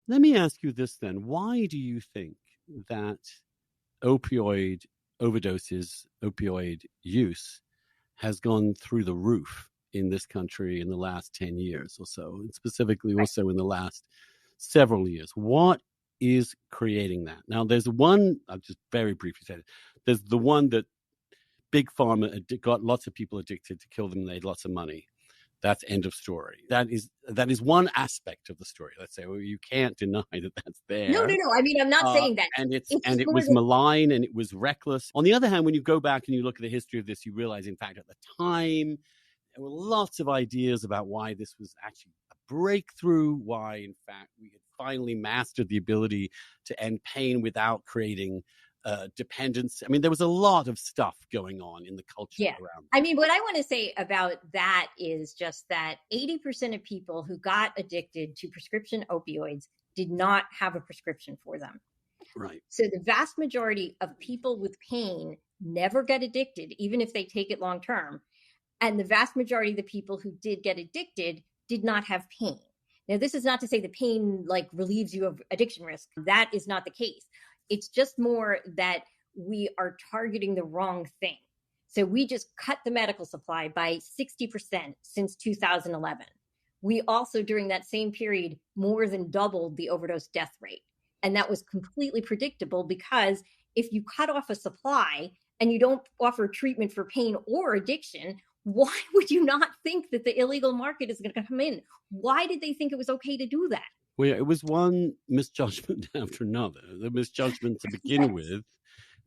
Let me ask you this then. Why do you think that opioid overdoses, opioid use has gone through the roof in this country in the last 10 years or so, and specifically also in the last several years? What is creating that? Now, there's one, I'll just very briefly say it. There's the one that Big Pharma got lots of people addicted to kill them. They had lots of money. That's end of story. That is one aspect of the story. Let's say, well, you can't deny that that's No. there. I mean, I'm not saying that. And It's it more was than malign and it was reckless. On the other hand, when you go back and you look at the history of this, you realize, in fact, at the time, there were lots of ideas about why this was actually a breakthrough, why, in fact, we had finally mastered the ability to end pain without creating dependence. I mean, there was a lot of stuff going on in the culture around. I mean, what I want to say about that is just that 80% of people who got addicted to prescription opioids did not have a prescription for them. Right. So the vast majority of people with pain never get addicted, even if they take it long term. And the vast majority of the people who did get addicted did not have pain. Now, this is not to say the pain relieves you of addiction risk. That is not the case. It's just more that we are targeting the wrong thing. So we just cut the medical supply by 60% since 2011. We also, during that same period, more than doubled the overdose death rate. And that was completely predictable, because if you cut off a supply and you don't offer treatment for pain or addiction, why would you not think that the illegal market is going to come in? Why did they think it was okay to do that? Well, it was one misjudgment after another. The misjudgment to begin with,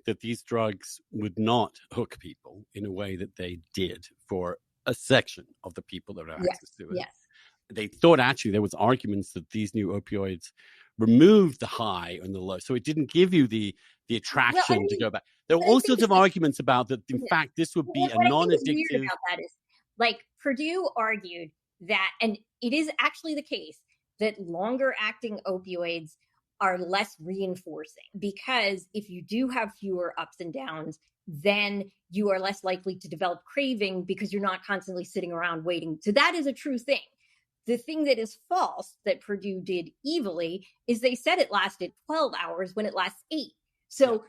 that these drugs would not hook people in a way that they did for a section of the people that have access to it. Yes. They thought actually there was arguments that these new opioids removed the high and the low, so it didn't give you the attraction to go back. There were all sorts of arguments about that. In fact, this would be a non-addictive. What I think is weird about that is, Purdue argued that, and it is actually the case, that longer acting opioids are less reinforcing, because if you do have fewer ups and downs, then you are less likely to develop craving because you're not constantly sitting around waiting. So that is a true thing. The thing that is false that Purdue did evilly is they said it lasted 12 hours when it lasts 8. So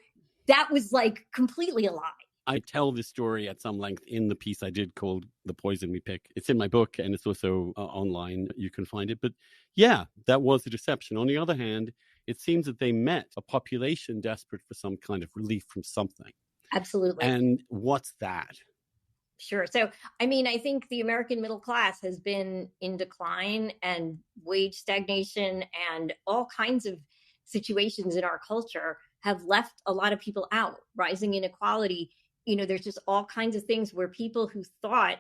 that was completely a lie. I tell this story at some length in the piece I did called The Poison We Pick. It's in my book and it's also online. You can find it. But yeah, that was a deception. On the other hand, it seems that they met a population desperate for some kind of relief from something. Absolutely. And what's that? Sure. So, I mean, I think the American middle class has been in decline, and wage stagnation and all kinds of situations in our culture have left a lot of people out. Rising inequality, there's just all kinds of things where people who thought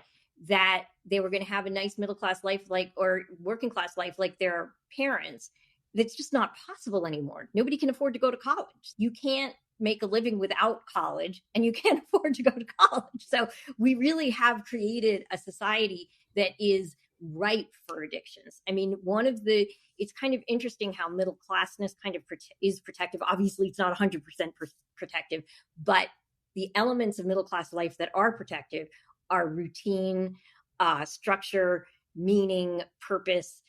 that they were going to have a nice middle class life, or working class life like their parents, that's just not possible anymore. Nobody can afford to go to college. You can't make a living without college, and you can't afford to go to college. So we really have created a society that is ripe for addictions. I mean, it's kind of interesting how middle classness kind of is protective. Obviously, it's not 100% protective, but the elements of middle class life that are protective are routine, structure, meaning, purpose.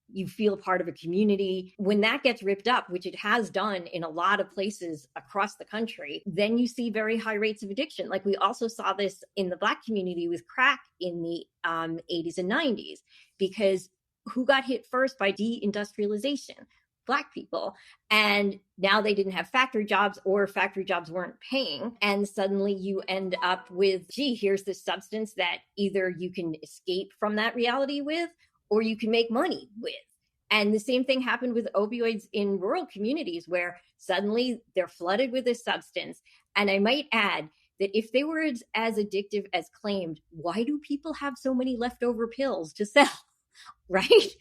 You feel part of a community. When that gets ripped up, which it has done in a lot of places across the country, then you see very high rates of addiction. We also saw this in the Black community with crack in the 80s and 90s, because who got hit first by deindustrialization? Black people. And now they didn't have factory jobs, or factory jobs weren't paying. And suddenly you end up with, here's this substance that either you can escape from that reality with, or you can make money with. And the same thing happened with opioids in rural communities, where suddenly they're flooded with this substance. And I might add that if they were as addictive as claimed, why do people have so many leftover pills to sell? Right?